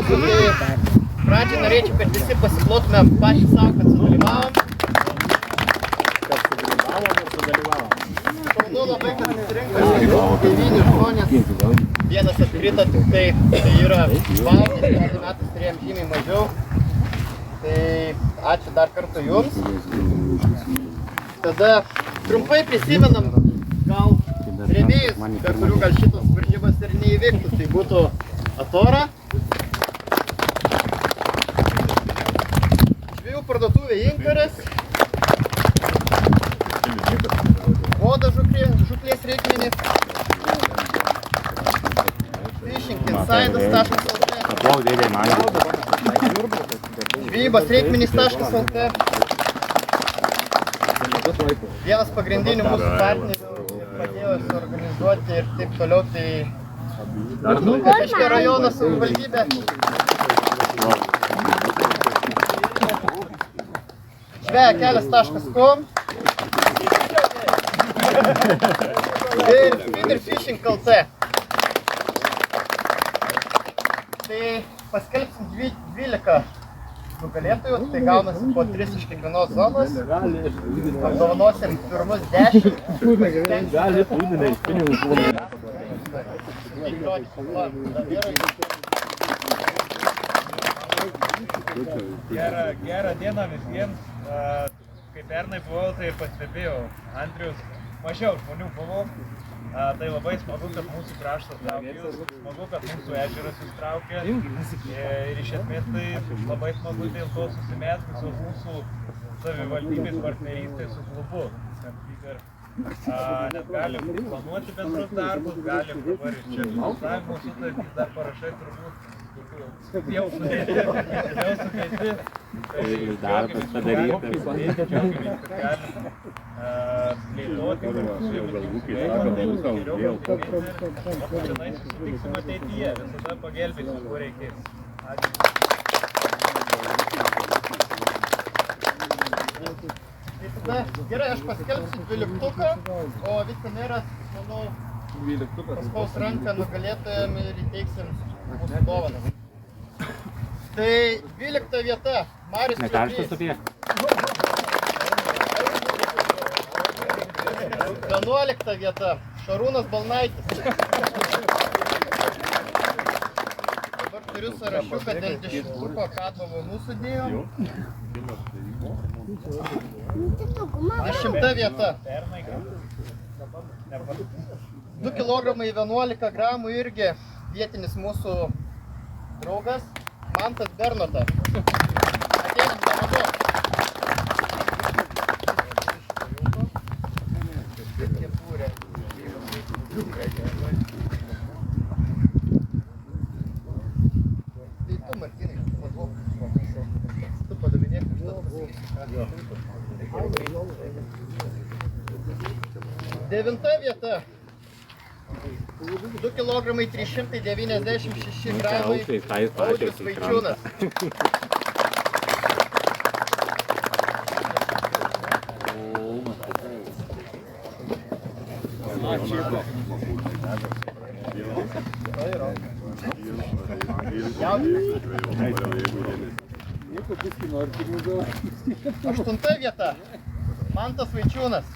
mūsų, tai pradžiai norėčiau, kad visi pasiplotumėm patys savo, kad sudalyvavom. Šaunu labai, kad susirinko 9 žmonės. Vienas atkrito, tik tai yra valandas, pernai metais turėjom žymiai mažiau. Tai ačiū dar kartą jums. Tada trumpai prisimenam gal rėmėjus, be kurių gal šitos varžybos ir neįvyktų. Tai būtų Atora, žvejų parduotuvė Inkaras, Voda žuklės reikmenys, FishingInsiders.lt, žvejybos-reikmenys.lt. Vienas pagrindinių mūsų partnerių padėjo suorganizuoti ir taip toliau, tai Kupiškio rajono savivaldybė. žvejakelias.com ir Feederfishing.lt. Tai paskelbsim 12 nugalėtojų, tai gaunasi po 3 iš kiekvienos zonos. Apdovanosim pirmus 10. Gerą dieną visiems. Kai pernai buvau, tai pastebėjau, Andrius, mažiau žmonių buvo. Tai labai smagu, kad mūsų kraštas traukė, smagu, kad mūsų ežeras jūs traukė. Ir iš esmės tai labai smagu dėl to susimeskusios mūsų savivaldybės partnerystės su klubu. Net galim planuoti bendrus darbus, galim dabar ir čia finansavimo sutartys dar parašai turbūt. Jau sudėti. Darbas padaryti. Džiaugiamės, kad galim plėtoti mūsų geriau padaryti. Būtinai susitiksim ateityje, visada pagelbėsim, ko reikės. Ačiū. Tai tada, gerai, aš paskelbsiu 12-uką, o vicemeras, manau, paspaus ranką nugalėtojam ir įteiksim mūsų dovaną. Tai 12 vieta, Marius Čiuplys. 11 vieta, Šarūnas Balnaitis. Dabar turiu sąrašiuką dėl 10-uko, ką dovanų sudėjom. 10 vieta. 2 kg 11 gramų irgi vietinis mūsų draugas Mantas Bernota. Ateinam dovanų. Tai tu, Martynai, tu padavinėk, aš tada pasakysiu. 9 vieta. 2 kg 396 gramai Audrius Vaičiūnas. Aštunta vieta. Mantas Vaičiūnas.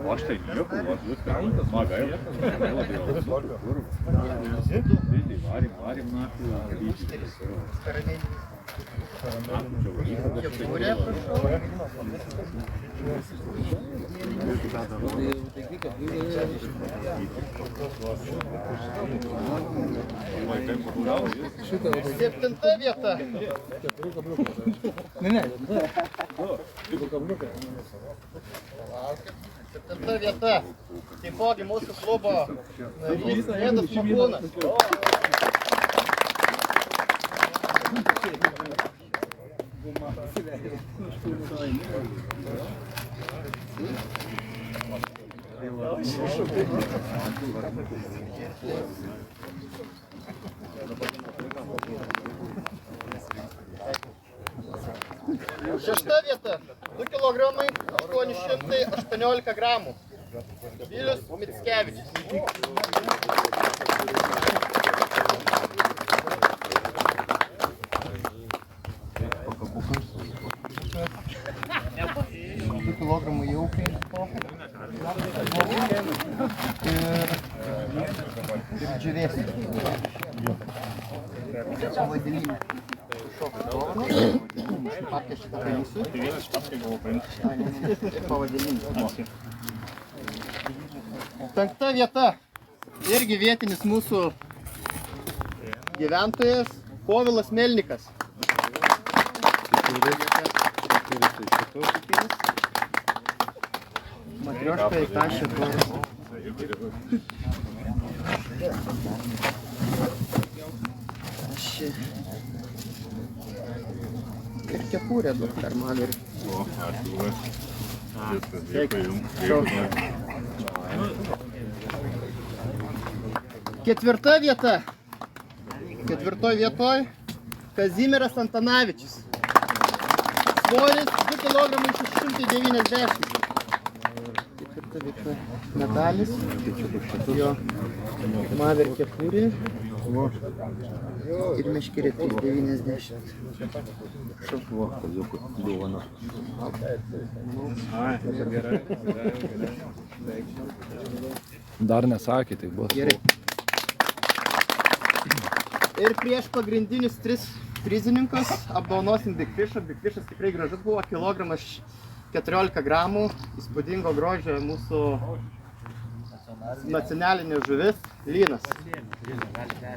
Aš tai nieko, viskas, man gaila. Varim naktį. Kepurė, prašau. Septinta vieta. Septinta vieta. Taipogi mūsų klubo narys Nedas Makūnas. Šešta vieta, 2 kg 818 gramų. Vilius Mickevičius. Kilogramų jau ir džiūvėsiu. Pavadinimą. Šokas dovanas. Papkė šitą paimsiu. Ir pavadinimas. 5. vieta. Irgi vietinis mūsų gyventojas Povilas Melnikas. Matrioška į tašę duoras. Ir kepurė duok per man ir... O, ačiū. Ketvirta vieta. Ketvirtoj vietoj Kazimieras Antanavičius. Svoris 2 kg 690. Ketvirta vieta medalis. Jo Maver kepurė. Ir meškerė 390. Šaltuo. Dovana. Dar nesakė, tai buvo. Gerai. Ir prieš pagrindinius 3 prizininkus apdovanosim Bigfishą. Bigfishas tikrai gražus buvo, kilogramas 14 gramų. Įspūdingo grožio mūsų nacionalinė žuvis lynas.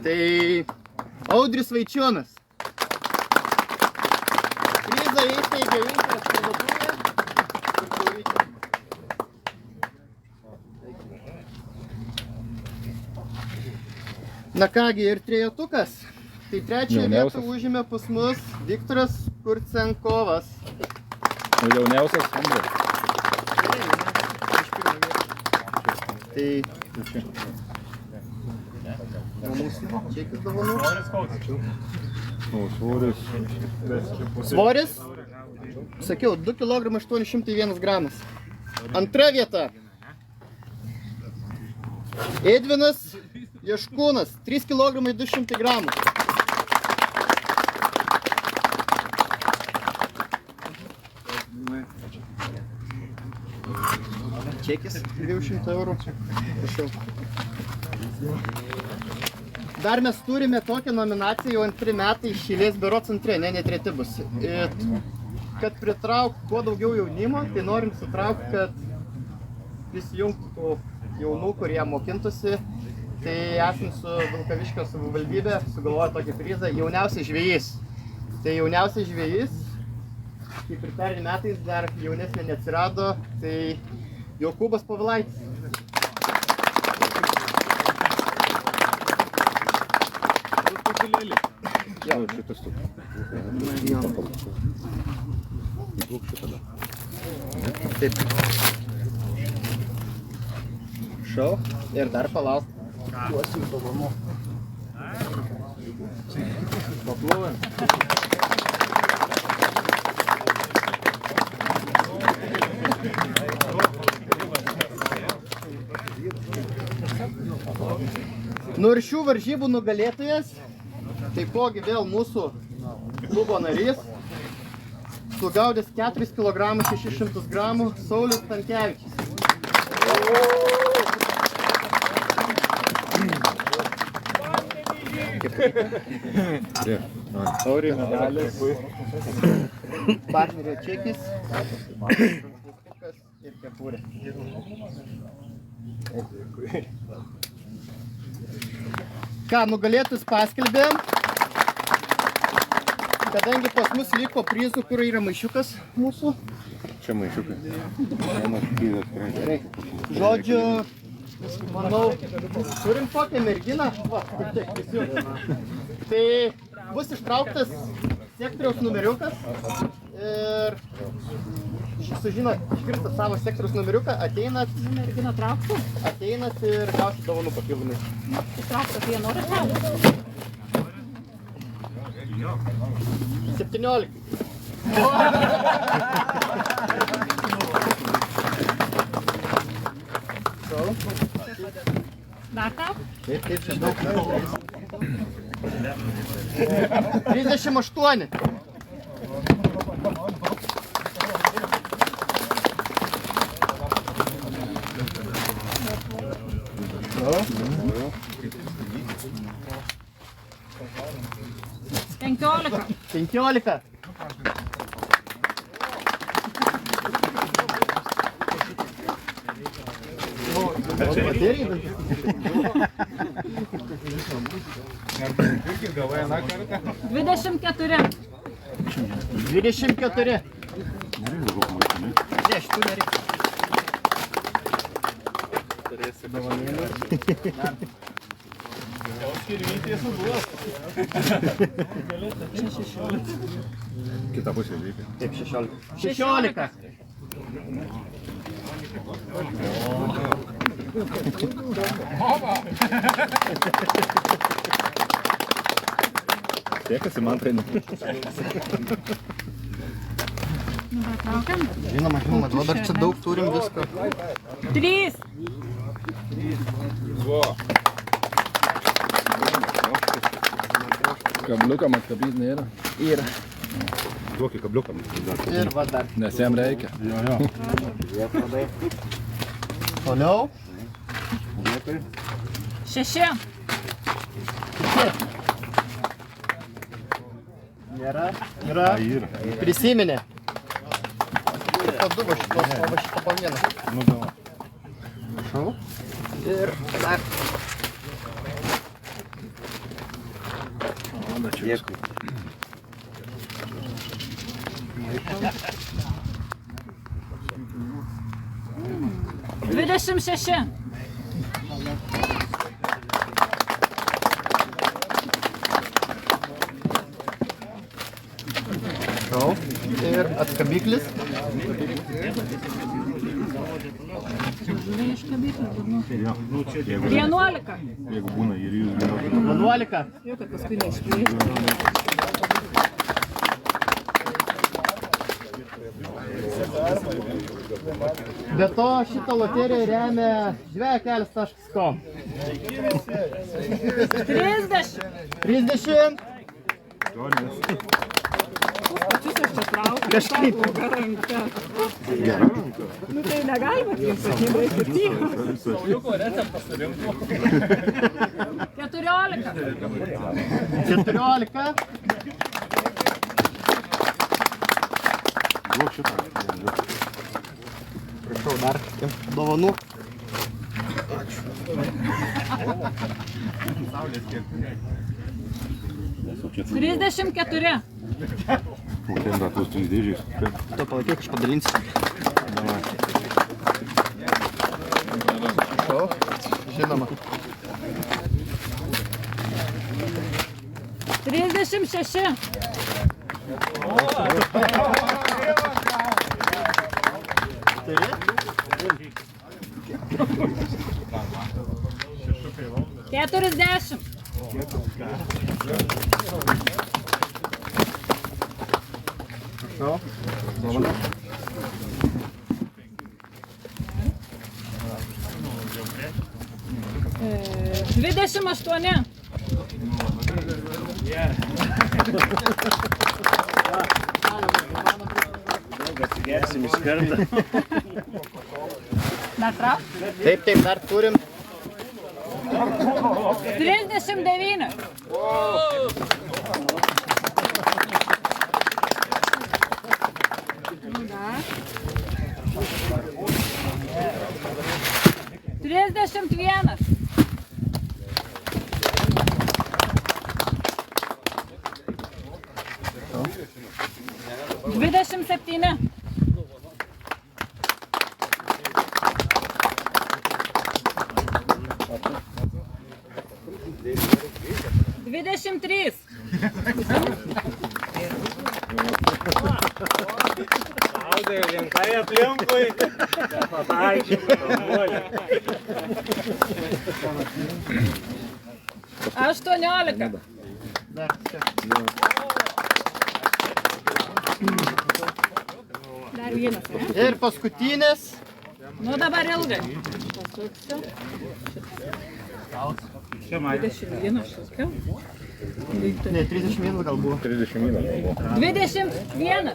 Tai Audrius Vaičiūnas. Prizą įsteigė Vinteras parduotuvė. Na kągi, ir trejetukas. Tai 3. vietą užėmė pas mus Viktoras Kurcenkovas. Jauniausias Andrius. Tai... mūsų čekis dovanų. Svoris, sakiau, 2 kg 801 gramas. 2. vieta. Edvinas Jaškūnas, 3 kg 200 gramų. Čekis 200 eurų. Prašau. Dar mes turime tokią nominaciją jau 2 metai iš eilės berods 2, ne 3 bus. Kad pritraukti kuo daugiau jaunimo, tai norim sutraukti, kad prisijungtų jaunų, kurie mokintųsi. Tai esam su Vilkaviškio savivaldybė sugalvojo tokį prizą jauniausias žvejys. Tai jauniausias žvejys, kaip ir pernai metais dar jaunesnė neatsirado, tai Jokūbas Povilaitis. Jo, šitas tu. Taip. Šau ir dar palauk. Duosim dovanų. Paplovėm. Nu ir šių varžybų nugalėtojas, taipogi vėl mūsų klubo narys, sugaudęs 4 kg 600 gramų, Saulius Stankevičius. Taurė medalis. Partnerio čekis. Ir kepurė. Ką, nugalėtus paskelbėm. Kadangi pas mus liko prizų, kur yra maišiukas mūsų. Čia maišiukas. Žodžiu, manau, turim tokią merginą. Va, tai bus ištrauktas sektoriaus numeriukas. Ir sužinot, išgirstat savo sektoriaus numeriuką, ateinat. Mergina trauktų? Ateinat ir gausit dovanų papildomai. Trauktas jie nori traukti? 17. Dar tau? Taip, čia daug. 38. Penkiolika. 15. Irgi gavai aną kartą. 24. 24. Ne, šitų nereikia. Turėsi dovanėlį. Jau skirvytė suduos. Kita pusė reikia. Taip, 16. 16. Sekasi man tai. Traukiam. Žinoma, dabar čia daug turim visko. 3. Kabliukam atkabyti nėra, Ir Duokį kabliuką. va dar. nes jam reikia. Toliau. 6. Nėra. Yra. Prisiminė. Paduvo šito po vieną. Nu, da. Prašau. Ir dar. Dėkui. Dvidešimt šeši. Prašau. Ir atkabiklis. Jo. Jeigu, 11. jeigu būna ir jūs 11. Jau kad paskui neišplėsiu. Be to šitą loteriją remia žvejakelis.com. 30. 30. Pačius aš čia traukiu. Kažkaip. Bloga ranka. Gera ranka. Nu tai negalima krimti, nereikia tyko. Sauliuko receptą surimtų. 14. 14. Duok šitą. Prašau, dar dovanų. 34. O ten dar tos 3 dėžės. Tu palaikyk, aš padalinsiu. Prašau. Žinoma. 36. Keturiasdešimt. Prašau. Dovana. Dvidešimt aštuoni. Atsigersim iš karto. Dar trauk? Taip, taip, dar turim. 39. Dar. 31. 27. 23. Audai, vienkai aplinkui. Pataikė, patambuolė. 18. Dar čia. Dar vienas, ne? Ir paskutinis. Nu dabar ilgai. 21 šūkiau. Ne, 31 gal buvo. 31 buvo. 21.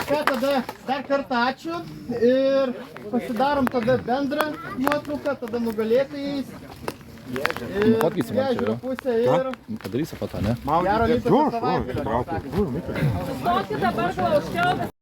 Tai tada dar kartą ačiū ir pasidarom tada bendrą nuotrauką, tada nugalėtojais. Nufotkysim, ar čia yra? Pusę ir Padarysi foto, ne? gero likusio savaitgalio. Stokit dabar klausiau.